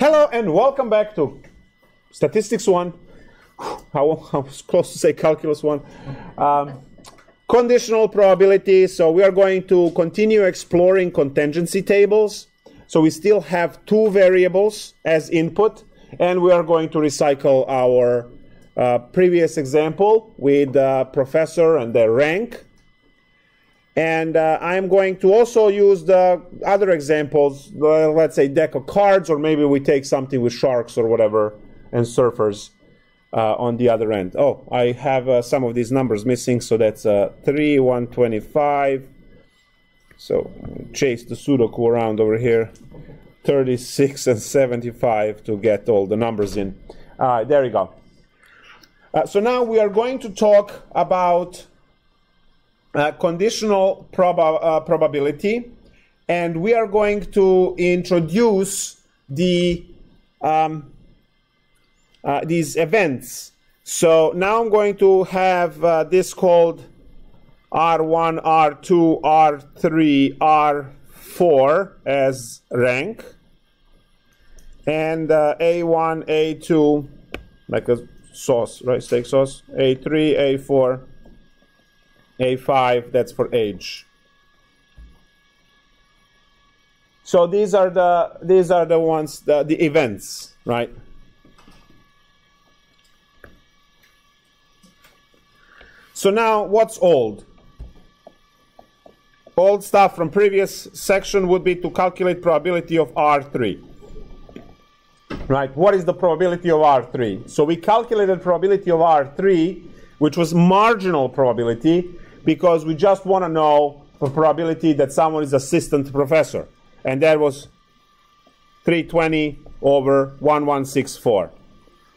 Hello and welcome back to Statistics 1. I was close to say Calculus 1. Conditional probability. So we are going to continue exploring contingency tables. So we still have two variables as input, and we are going to recycle our previous example with the professor and the rank. And I'm going to also use the other examples, let's say deck of cards, or maybe we take something with sharks or whatever, and surfers on the other end. Oh, I have some of these numbers missing, so that's 3, 125. So chase the Sudoku around over here. 36 and 75 to get all the numbers in. There we go. So now we are going to talk about conditional probability, and we are going to introduce the these events. So now I'm going to have this called R1, R2, R3, R4 as rank, and A1, A2 like a sauce, right? Steak sauce. A3, A4. A5, that's for age. So these are the ones, the events, right? So now what's old? Old stuff from previous section would be to calculate probability of R3. Right? What is the probability of R3? So we calculated probability of R3, which was marginal probability, because we just want to know the probability that someone is assistant professor. And that was 320 over 1164.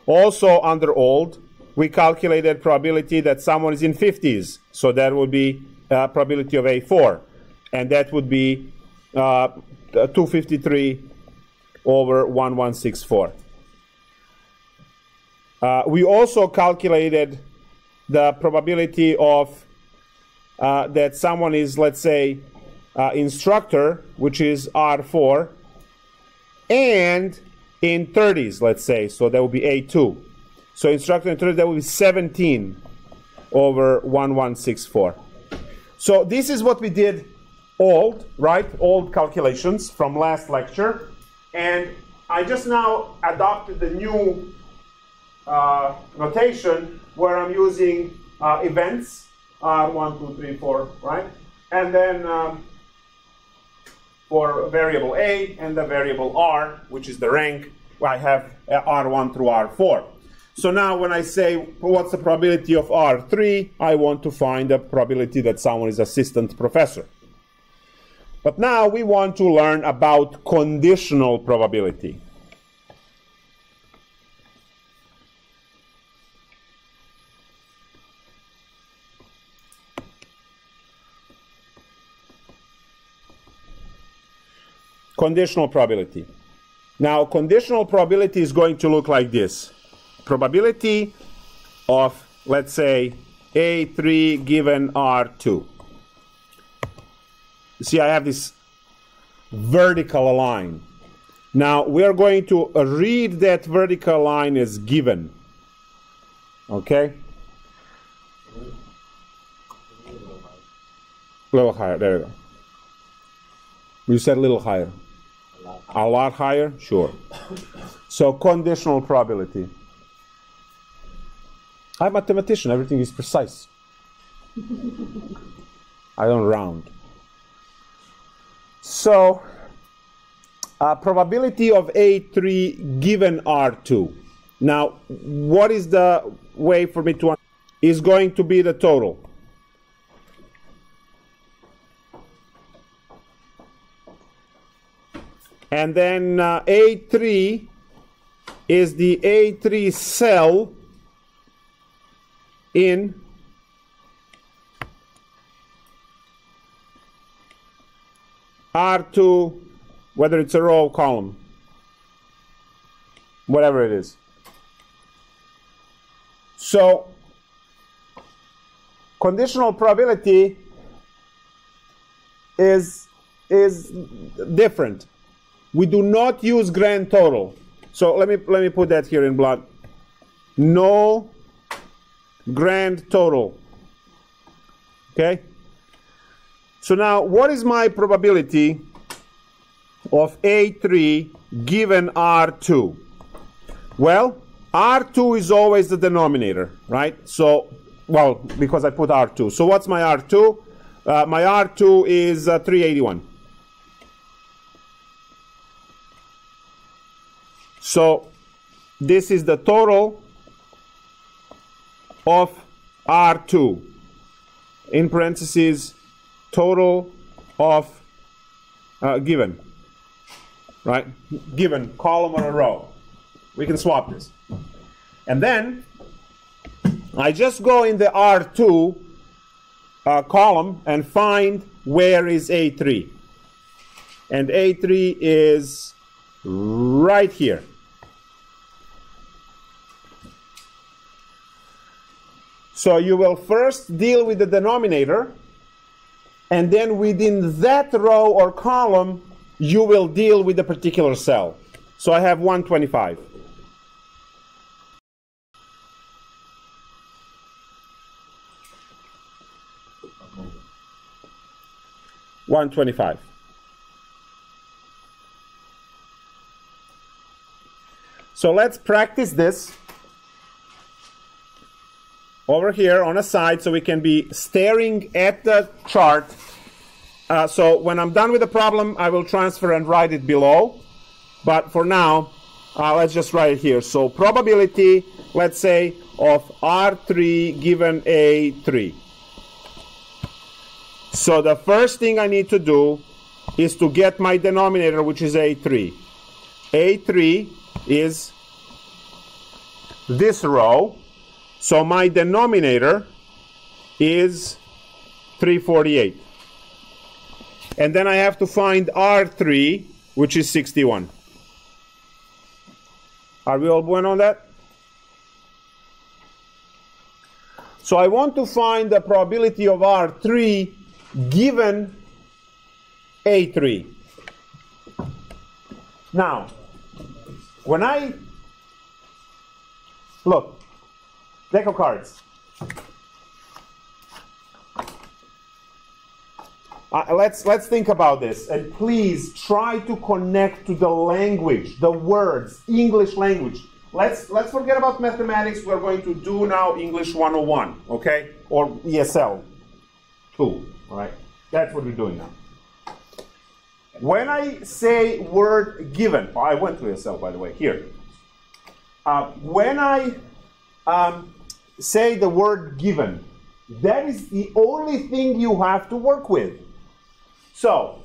Also under old, we calculated probability that someone is in 50s. So that would be probability of A4. And that would be 253 over 1164. We also calculated the probability of that someone is, let's say, instructor, which is R4, and in 30s, let's say, so that would be A2. So instructor in 30s, that would be 17 over 1164. So this is what we did old, right? Old calculations from last lecture. And I just now adopted the new notation where I'm using events. 1, 2, 3, 4, right? And then for variable A and the variable R, which is the rank, I have R1 through R4. So now when I say what's the probability of R3, I want to find the probability that someone is assistant professor. But now we want to learn about conditional probability. Conditional probability. Now, conditional probability is going to look like this. Probability of, let's say, A3 given R2. See, I have this vertical line. Now, we are going to read that vertical line as given. Okay? A little higher. There you go. You said a little higher. A lot higher? Sure. So conditional probability. I'm a mathematician. Everything is precise. I don't round. So probability of A3 given R2. Now, what is the way for me to understand? Is going to be the total. And then A3 is the A3 cell in R2, whether it's a row or column, whatever it is. So conditional probability is different. we do not use grand total. So let me put that here in block. No grand total. Okay? So now, what is my probability of A3 given R2? Well, R2 is always the denominator, right? So, well, because I put R2. So what's my R2? My R2 is 381. So this is the total of R2. In parentheses, total of given. Right? Given, column or a row. We can swap this. And then I just go in the R2 column and find where is A3. And A3 is right here. So you will first deal with the denominator, and then within that row or column, you will deal with the particular cell. So I have 125. $125. So let's practice this over here on a side so we can be staring at the chart. So when I'm done with the problem, I will transfer and write it below. But for now, let's just write it here. So probability, let's say, of R3 given A3. So the first thing I need to do is to get my denominator, which is A3. A3 is this row. So my denominator is 348. And then I have to find R3, which is 61. Are we all bueno on that? So I want to find the probability of R3 given A3. Now, when I look, deck of cards. Let's think about this, and please try to connect to the language, the words, English language. Let's forget about mathematics. We're going to do now English 101, okay, or ESL 2. All right, that's what we're doing now. When I say word given, I went to ESL, by the way, here. When I say the word given, that is the only thing you have to work with. So,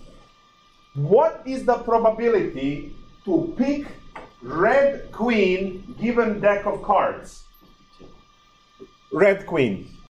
what is the probability to pick red queen given deck of cards? Red queen.